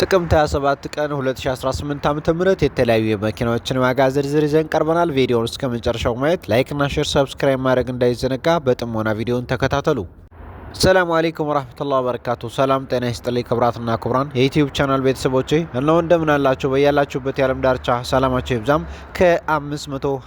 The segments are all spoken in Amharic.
ጥቅምት 27 ቀን 2018 ዓ.ም የተለያዩ የመኪናዎችን ዋጋ ዝርዝር ይዘን ቀርበናል። ቪዲዮውን እስከ መጨረሻው ማየት፣ ላይክ እና ሼር፣ ሰብስክራይብ ማድረግ እንዳይዘነጋ። በጥሞና ቪዲዮውን ተከታተሉ። ሰላም አለይኩም ወራህመቱላሂ ወበረካቱ። ሰላም ጤና ይስጥልኝ ክብራትና ክብራን የዩቲዩብ ቻናል ቤተሰቦቼ እነሆ እንደምን አላችሁ? በያላችሁበት የዓለም ዳርቻ ሰላማችሁ ይብዛም። ከ550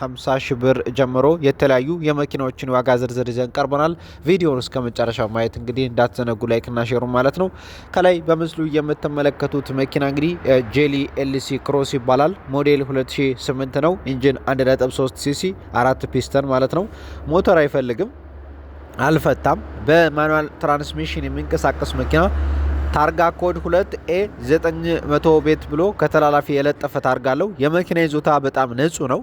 ሺህ ብር ጀምሮ የተለያዩ የመኪናዎችን ዋጋ ዝርዝር ይዘን ቀርበናል። ቪዲዮውን እስከ መጨረሻው ማየት እንግዲህ እንዳትዘነጉ፣ ላይክ እና ሼሩ ማለት ነው። ከላይ በምስሉ የምትመለከቱት መኪና እንግዲህ ጄሊ ኤልሲ ክሮስ ይባላል። ሞዴል 2008 ነው። ኢንጂን 1.3 ሲሲ 4 ፒስተን ማለት ነው። ሞተር አይፈልግም፣ አልፈታም። በማኑዋል ትራንስሚሽን የሚንቀሳቀስ መኪና ታርጋ ኮድ 2A900 ቤት ብሎ ከተላላፊ የለጠፈ ታርጋ አለው። የመኪና ይዞታ በጣም ንጹህ ነው።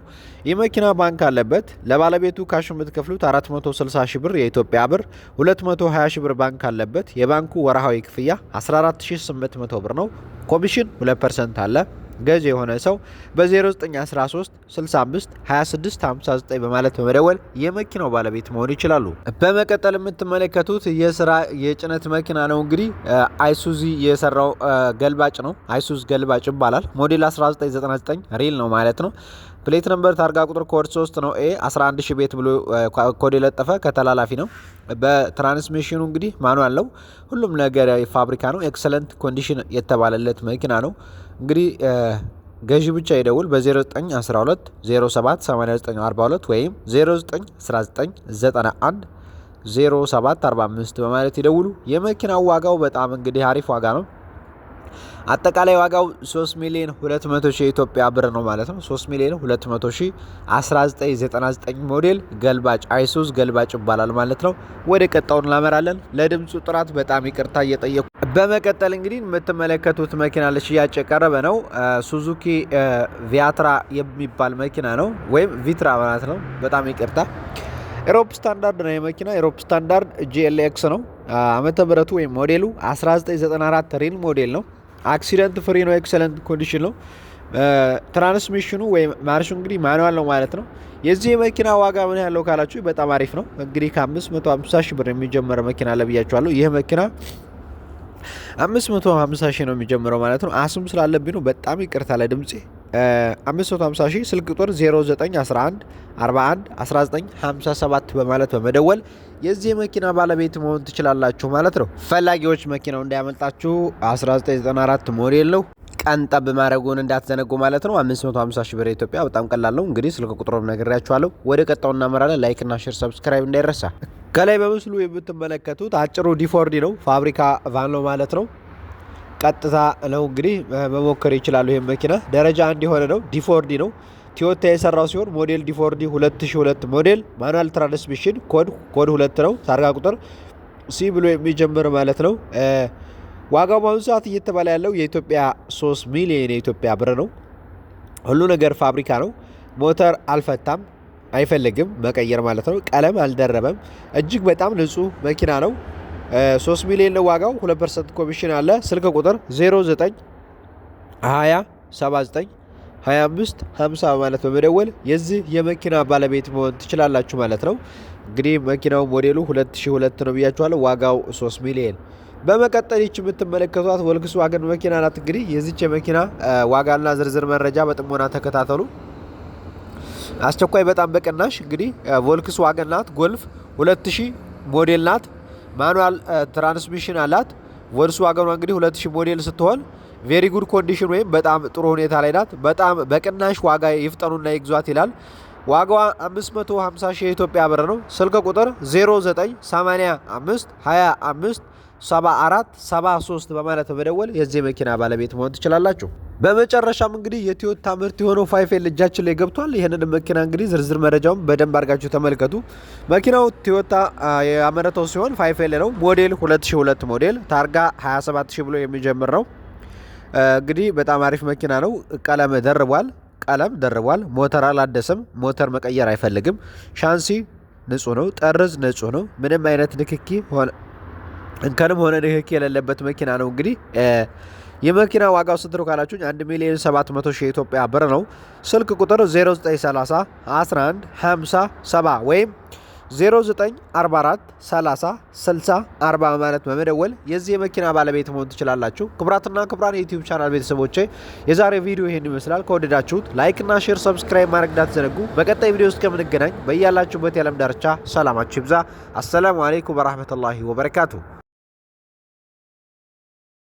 የመኪና ባንክ አለበት። ለባለቤቱ ካሽ የምትከፍሉት 460 ሺህ ብር የኢትዮጵያ ብር፣ 220 ሺህ ብር ባንክ አለበት። የባንኩ ወርሃዊ ክፍያ 14800 ብር ነው። ኮሚሽን 2% አለ። ገዥ የሆነ ሰው በ0913 65 26 59 በማለት በመደወል የመኪናው ባለቤት መሆን ይችላሉ። በመቀጠል የምትመለከቱት የስራ የጭነት መኪና ነው። እንግዲህ አይሱዚ የሰራው ገልባጭ ነው። አይሱዝ ገልባጭ ይባላል። ሞዴል 1999 ሪል ነው ማለት ነው። ፕሌት ነምበር ታርጋ ቁጥር ኮድ 3 ነው። 11 ሺህ ቤት ብሎ ኮድ የለጠፈ ከተላላፊ ነው። በትራንስሚሽኑ እንግዲህ ማኑዋል ነው። ሁሉም ነገር ፋብሪካ ነው። ኤክሰለንት ኮንዲሽን የተባለለት መኪና ነው። እንግዲህ ገዢ ብቻ ይደውል በ0912 07 8942 ወይም 0919 91 0745 በማለት ይደውሉ። የመኪናው ዋጋው በጣም እንግዲህ አሪፍ ዋጋ ነው። አጠቃላይ ዋጋው 3,200,000 የኢትዮጵያ ብር ነው ማለት ነው። 3,200,000 1999 ሞዴል ገልባጭ አይሱዝ ገልባጭ ይባላል ማለት ነው። ወደ ቀጣው እናመራለን። ለድምፁ ጥራት በጣም ይቅርታ እየጠየቁ በመቀጠል እንግዲህ የምትመለከቱት መኪና ለሽያጭ የቀረበ ነው። ሱዙኪ ቪያትራ የሚባል መኪና ነው፣ ወይም ቪትራ ማለት ነው። በጣም ይቅርታ። ኤሮፕ ስታንዳርድ ነው የመኪና። ኤሮፕ ስታንዳርድ GLX ነው። ዓመተ ምህረቱ ወይም ሞዴሉ 1994 ሪል ሞዴል ነው። አክሲደንት ፍሪ ነው። ኤክሰለንት ኮንዲሽን ነው። ትራንስሚሽኑ ወይም ማርሹ እንግዲህ ማኑዋል ነው ማለት ነው። የዚህ የመኪና ዋጋ ምን ያለው ካላችሁ በጣም አሪፍ ነው። እንግዲህ ከ550 ሺህ ብር የሚጀምር መኪና ለብያችኋለሁ። ይህ መኪና 550 ሺህ ነው የሚጀምረው ማለት ነው። አስም ስላለብኝ ነው፣ በጣም ይቅርታ ለድምጼ። 550 ሺህ ስልክ ቁጥር 0911 41 1957 በማለት በመደወል የዚህ መኪና ባለቤት መሆን ትችላላችሁ ማለት ነው። ፈላጊዎች መኪናው እንዳያመልጣችሁ። 1994 ሞዴል ነው። ቀን ጠብ ማድረጉን እንዳትዘነጉ ማለት ነው። 550 ሺህ ብር ኢትዮጵያ በጣም ቀላል ነው። እንግዲህ ስልክ ቁጥሩን ነግሬያችኋለሁ። ወደ ቀጣው እናመራለን። ላይክ እና ሼር ሰብስክራይብ እንዳይረሳ። ከላይ በምስሉ የምትመለከቱት አጭሩ ዲፎርዲ ነው። ፋብሪካ ቫን ነው ማለት ነው። ቀጥታ ነው እንግዲህ መሞከር ይችላሉ። ይሄ መኪና ደረጃ አንድ የሆነ ነው። ዲፎርዲ ነው። ቶዮታ የሰራው ሲሆን ሞዴል ዲፎርዲ 2002 ሞዴል ማኑዋል ትራንስሚሽን ኮድ 2 ነው። ታርጋ ቁጥር ሲ ብሎ የሚጀምር ማለት ነው። ዋጋው በአሁኑ ሰዓት እየተባለ ያለው የኢትዮጵያ 3 ሚሊዮን የኢትዮጵያ ብር ነው። ሁሉ ነገር ፋብሪካ ነው። ሞተር አልፈታም፣ አይፈልግም መቀየር ማለት ነው። ቀለም አልደረበም። እጅግ በጣም ንጹህ መኪና ነው። 3 ሚሊዮን ነው ዋጋው። 2% ኮሚሽን አለ። ስልክ ቁጥር 09 20 79 25 50 ማለት በመደወል የዚህ የመኪና ባለቤት መሆን ትችላላችሁ ማለት ነው። እንግዲህ መኪናው ሞዴሉ 2002 ነው ብያችኋለሁ። ዋጋው 3 ሚሊዮን። በመቀጠል ይች የምትመለከቷት ቮልክስዋገን መኪና ናት። እንግዲህ የዚች የመኪና ዋጋና ዝርዝር መረጃ በጥሞና ተከታተሉ። አስቸኳይ በጣም በቅናሽ እንግዲህ ቮልክስዋገን ናት። ጎልፍ 2000 ሞዴል ናት። ማኑዋል ትራንስሚሽን አላት። ቮልክስዋገኗ እንግዲህ 2000 ሞዴል ስትሆን ቬሪ ጉድ ኮንዲሽን ወይም በጣም ጥሩ ሁኔታ ላይ ናት። በጣም በቅናሽ ዋጋ ይፍጠኑና ይግዟት ይላል። ዋጋዋ 550 ሺህ የኢትዮጵያ ብር ነው። ስልክ ቁጥር 0985 25 74 73 በማለት በመደወል የዚህ መኪና ባለቤት መሆን ትችላላችሁ። በመጨረሻም እንግዲህ የቶዮታ ምርት የሆነው ፋይፌል እጃችን ላይ ገብቷል። ይህንን መኪና እንግዲህ ዝርዝር መረጃውን በደንብ አድርጋችሁ ተመልከቱ። መኪናው ቶዮታ ያመረተው ሲሆን ፋይፌል ነው። ሞዴል 2002 ሞዴል ታርጋ 27 ሺህ ብሎ የሚጀምር ነው። እንግዲህ በጣም አሪፍ መኪና ነው። ቀለም ደርቧል። ሞተር አላደሰም። ሞተር መቀየር አይፈልግም። ሻንሲ ንጹህ ነው። ጠርዝ ንጹህ ነው። ምንም አይነት ንክኪ እንከንም ሆነ ንክኪ የሌለበት መኪና ነው። እንግዲህ የመኪና ዋጋው ስንት ነው ካላችሁኝ 1,700,000 የኢትዮጵያ ብር ነው። ስልክ ቁጥር 0930 11 57 ወይም 0944 30 60 40 ማለት በመደወል የዚህ የመኪና ባለቤት መሆን ትችላላችሁ። ክቡራትና ክቡራን የዩቲዩብ ቻናል ቤተሰቦቼ የዛሬ ቪዲዮ ይሄን ይመስላል። ከወደዳችሁት ላይክ እና ሼር ሰብስክራይብ ማድረግ እንዳትዘነጉ። በቀጣይ ቪዲዮ እስከምንገናኝ በያላችሁበት የዓለም ዳርቻ ሰላማችሁ ይብዛ። አሰላሙ አለይኩም ወራህመቱላሂ ወበረካቱ።